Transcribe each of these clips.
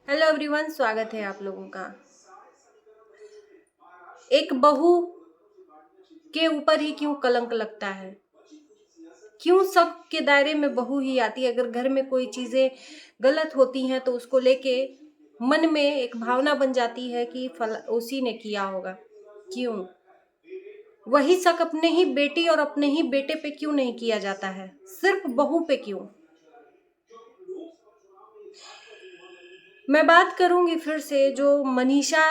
Hello everyone, स्वागत है आप लोगों का। एक बहू के ऊपर ही क्यों कलंक लगता है? क्यों शक के दायरे में बहू ही आती है? अगर घर में कोई चीजें गलत होती हैं तो उसको लेके मन में एक भावना बन जाती है कि उसी ने किया होगा। क्यों वही शक अपने ही बेटी और अपने ही बेटे पे क्यों नहीं किया जाता है, सिर्फ बहू पे क्यों? मैं बात करूंगी फिर से जो मनीषा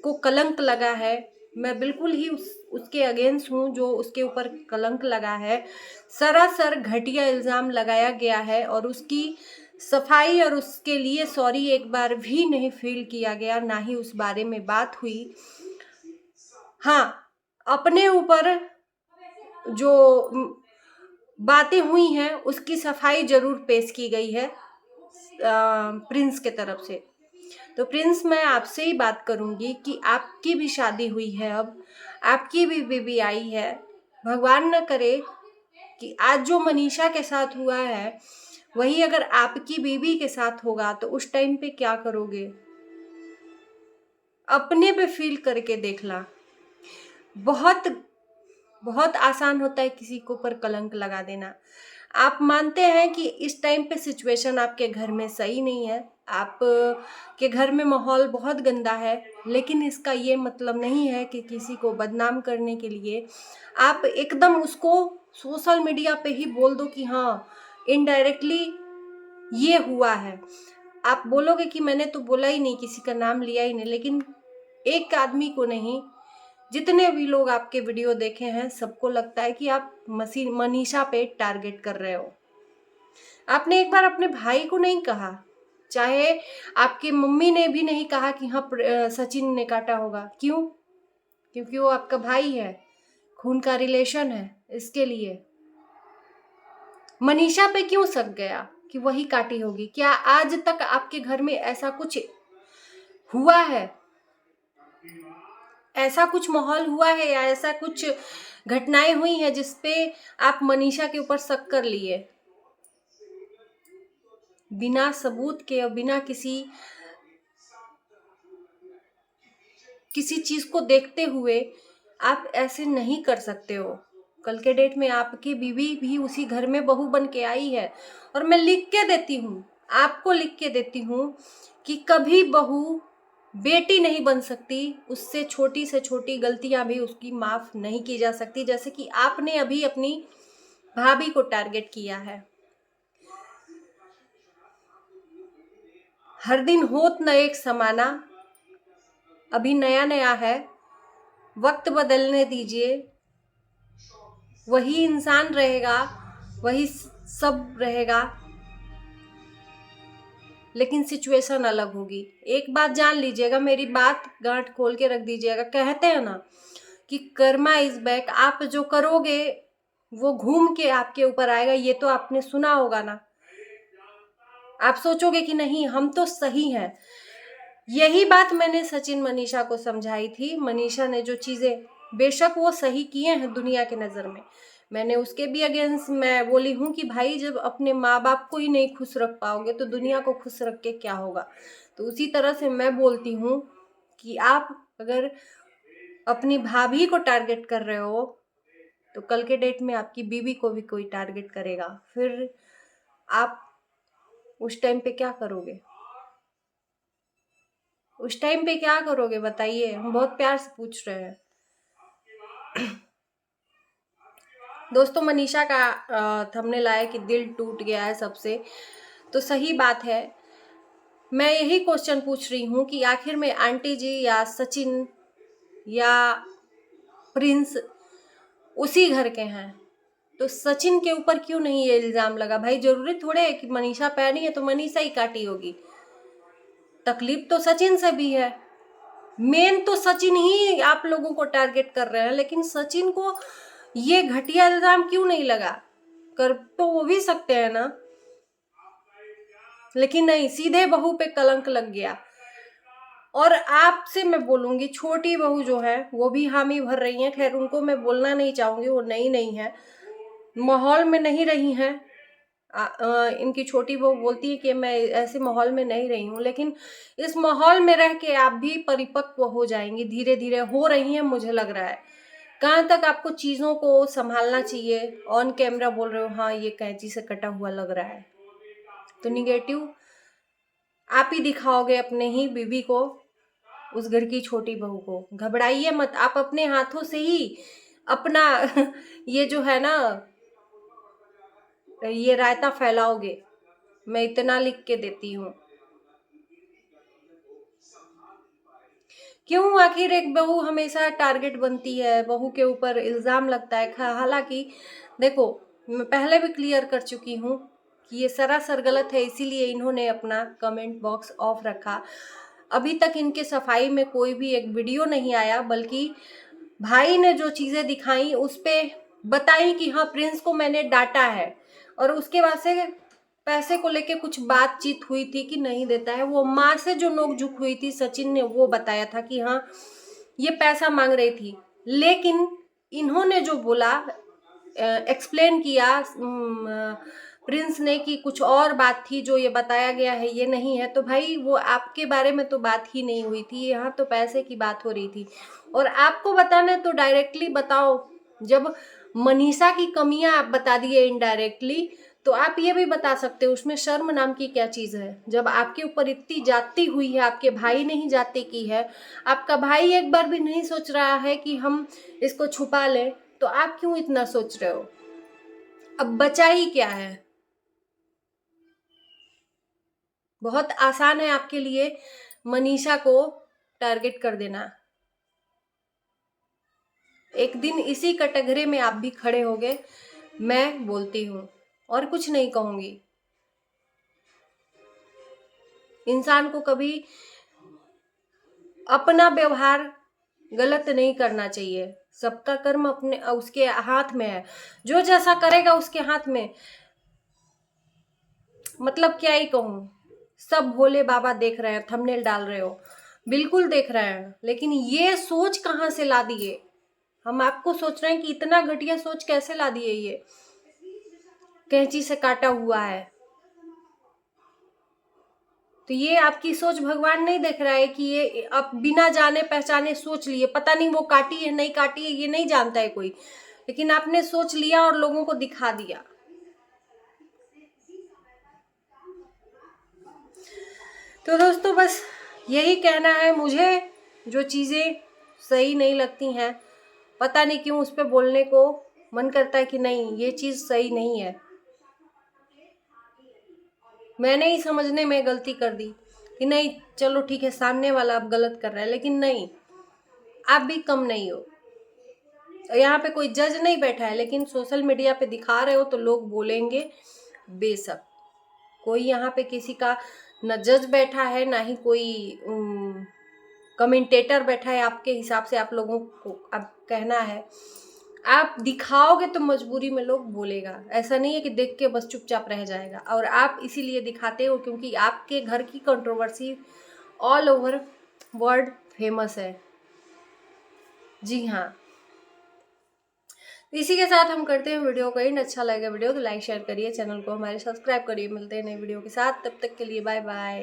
को कलंक लगा है। मैं बिल्कुल ही उसके अगेंस्ट हूँ जो उसके ऊपर कलंक लगा है। सरासर घटिया इल्जाम लगाया गया है और उसकी सफाई और उसके लिए सॉरी एक बार भी नहीं फील किया गया, ना ही उस बारे में बात हुई। हाँ, अपने ऊपर जो बातें हुई हैं उसकी सफाई जरूर पेश की गई है प्रिंस के तरफ से। तो प्रिंस, मैं आपसे ही बात करूंगी कि आपकी भी शादी हुई है, अब आपकी भी बेबी आई है। भगवान न करे कि आज जो मनीषा के साथ हुआ है वही अगर आपकी बेबी के साथ होगा तो उस टाइम पे क्या करोगे? अपने पे फील करके देखला। बहुत बहुत आसान होता है किसी को पर कलंक लगा देना। आप मानते हैं कि इस टाइम पे सिचुएशन आपके घर में सही नहीं है, आप के घर में माहौल बहुत गंदा है, लेकिन इसका ये मतलब नहीं है कि किसी को बदनाम करने के लिए आप एकदम उसको सोशल मीडिया पे ही बोल दो कि हाँ, इनडायरेक्टली ये हुआ है। आप बोलोगे कि मैंने तो बोला ही नहीं, किसी का नाम लिया ही नहीं, लेकिन एक आदमी को नहीं, जितने भी लोग आपके वीडियो देखे हैं सबको लगता है कि आप मनीषा पे टारगेट कर रहे हो। आपने एक बार अपने भाई को नहीं कहा, चाहे आपकी मम्मी ने भी नहीं कहा कि हाँ सचिन ने काटा होगा। क्यों? क्योंकि वो आपका भाई है, खून का रिलेशन है। इसके लिए मनीषा पे क्यों शक गया कि वही काटी होगी? क्या आज तक आपके घर में ऐसा कुछ हुआ है? ऐसा कुछ माहौल हुआ है या ऐसा कुछ घटनाएं हुई हैं जिसपे आप मनीषा के ऊपर शक कर लिए? बिना सबूत के और बिना किसी चीज को देखते हुए आप ऐसे नहीं कर सकते हो। कल के डेट में आपकी बीवी भी उसी घर में बहू बन के आई है, और मैं लिख के देती हूँ, आपको लिख के देती हूँ कि कभी बहू बेटी नहीं बन सकती। उससे छोटी से छोटी गलतियां भी उसकी माफ नहीं की जा सकती, जैसे कि आपने अभी अपनी भाभी को टारगेट किया है। हर दिन होत न एक समाना, अभी नया नया है, वक्त बदलने दीजिए। वही इंसान रहेगा, वही सब रहेगा, लेकिन सिचुएशन अलग होगी। एक बात जान लीजिएगा, मेरी बात गांठ खोल के रख दीजिएगा। कहते हैं ना कि कर्मा इज बैक, आप जो करोगे वो घूम के आपके ऊपर आएगा। ये तो आपने सुना होगा ना। आप सोचोगे कि नहीं हम तो सही हैं। यही बात मैंने सचिन मनीषा को समझाई थी। मनीषा ने जो चीजें, बेशक वो सही किए हैं दुनिया के नजर में, मैंने उसके भी अगेंस्ट मैं बोली हूँ कि भाई जब अपने माँ बाप को ही नहीं खुश रख पाओगे तो दुनिया को खुश रख के क्या होगा। तो उसी तरह से मैं बोलती हूँ कि आप अगर अपनी भाभी को टारगेट कर रहे हो तो कल के डेट में आपकी बीवी को भी कोई टारगेट करेगा, फिर आप उस टाइम पे क्या करोगे? उस टाइम पे क्या करोगे बताइए? हम बहुत प्यार से पूछ रहे हैं। दोस्तों, मनीषा का थंबनेल आया कि दिल टूट गया है सबसे, तो सही बात है। मैं यही क्वेश्चन पूछ रही हूँ कि आखिर में आंटी जी या सचिन या प्रिंस उसी घर के हैं, तो सचिन के ऊपर क्यों नहीं ये इल्जाम लगा? भाई जरूरी थोड़े है कि मनीषा पैनी है तो मनीषा ही काटी होगी। तकलीफ तो सचिन से भी है। मेन तो सचिन ही आप लोगों को टारगेट कर रहे हैं, लेकिन सचिन को ये घटिया इल्जाम क्यों नहीं लगा? कर तो वो भी सकते हैं ना, लेकिन नहीं, सीधे बहू पे कलंक लग गया। और आपसे मैं बोलूंगी, छोटी बहू जो है वो भी हामी भर रही है। खैर उनको मैं बोलना नहीं चाहूंगी, वो नई नहीं है, माहौल में नहीं रही हैं। इनकी छोटी बहू बोलती है कि मैं ऐसे माहौल में नहीं रही हूँ, लेकिन इस माहौल में रह के आप भी परिपक्व हो जाएंगी, धीरे धीरे हो रही हैं मुझे लग रहा है। कहाँ तक आपको चीज़ों को संभालना चाहिए। ऑन कैमरा बोल रहे हो हाँ ये कैंची से कटा हुआ लग रहा है, तो निगेटिव आप ही दिखाओगे अपने ही बीवी को, उस घर की छोटी बहू को। घबराइए मत, आप अपने हाथों से ही अपना ये जो है ना ये रायता फैलाओगे। मैं इतना लिख के देती हूँ। क्यों आखिर एक बहू हमेशा टारगेट बनती है, बहू के ऊपर इल्जाम लगता है। हालांकि देखो मैं पहले भी क्लियर कर चुकी हूँ कि ये सरासर गलत है, इसीलिए इन्होंने अपना कमेंट बॉक्स ऑफ रखा। अभी तक इनके सफाई में कोई भी एक वीडियो नहीं आया, बल्कि भाई ने जो चीजें दिखाई उस पे बताई कि हाँ प्रिंस को मैंने डांटा है, और उसके बाद से पैसे को लेके कुछ बातचीत हुई थी कि नहीं देता है। वो माँ से जो नोकझोंक हुई थी सचिन ने वो बताया था कि हाँ ये पैसा मांग रही थी, लेकिन इन्होंने जो बोला एक्सप्लेन किया प्रिंस ने कि कुछ और बात थी, जो ये बताया गया है ये नहीं है। तो भाई वो आपके बारे में तो बात ही नहीं हुई थी, यहाँ तो पैसे की बात हो रही थी। और आपको बताना है तो डायरेक्टली बताओ। जब मनीषा की कमियां आप बता दिए इनडायरेक्टली, तो आप ये भी बता सकते हो, उसमें शर्म नाम की क्या चीज़ है। जब आपके ऊपर इतनी जाती हुई है, आपके भाई ने ही जाती की है, आपका भाई एक बार भी नहीं सोच रहा है कि हम इसको छुपा लें, तो आप क्यों इतना सोच रहे हो। अब बचा ही क्या है। बहुत आसान है आपके लिए मनीषा को टारगेट कर देना। एक दिन इसी कटघरे में आप भी खड़े होगे। मैं बोलती हूँ और कुछ नहीं कहूंगी। इंसान को कभी अपना व्यवहार गलत नहीं करना चाहिए। सबका कर्म अपने उसके हाथ में है, जो जैसा करेगा उसके हाथ में। मतलब क्या ही कहूँ। सब भोले बाबा देख रहे हैं, थंबनेल डाल रहे हो, बिल्कुल देख रहे हैं, लेकिन ये सोच कहाँ से ला दिए। हम आपको सोच रहे हैं कि इतना घटिया सोच कैसे ला दिए। ये कैंची से काटा हुआ है, तो ये आपकी सोच भगवान नहीं देख रहा है कि ये अब बिना जाने पहचाने सोच लिए। पता नहीं वो काटी है नहीं काटी है ये नहीं जानता है कोई, लेकिन आपने सोच लिया और लोगों को दिखा दिया। तो दोस्तों बस यही कहना है मुझे। जो चीज़ें सही नहीं लगती हैं, पता नहीं क्यों उस पर बोलने को मन करता है कि नहीं ये चीज़ सही नहीं है। मैंने ही समझने में गलती कर दी कि नहीं चलो ठीक है सामने वाला अब गलत कर रहा है, लेकिन नहीं, आप भी कम नहीं हो। यहाँ पे कोई जज नहीं बैठा है, लेकिन सोशल मीडिया पे दिखा रहे हो तो लोग बोलेंगे बेशक। कोई यहाँ पे किसी का न जज बैठा है, ना ही कोई कमेंटेटर बैठा है आपके हिसाब से आप लोगों को अब कहना है। आप दिखाओगे तो मजबूरी में लोग बोलेगा। ऐसा नहीं है कि देख के बस चुपचाप रह जाएगा। और आप इसीलिए दिखाते हो क्योंकि आपके घर की controversy all over world famous है। जी हाँ। इसी के साथ हम करते हैं वीडियो को एंड। अच्छा लगेगा वीडियो तो लाइक शेयर करिए, चैनल को हमारे सब्सक्राइब करिए। मिलते हैं नई वीडियो के साथ, तब तक के लिए बाय बाय।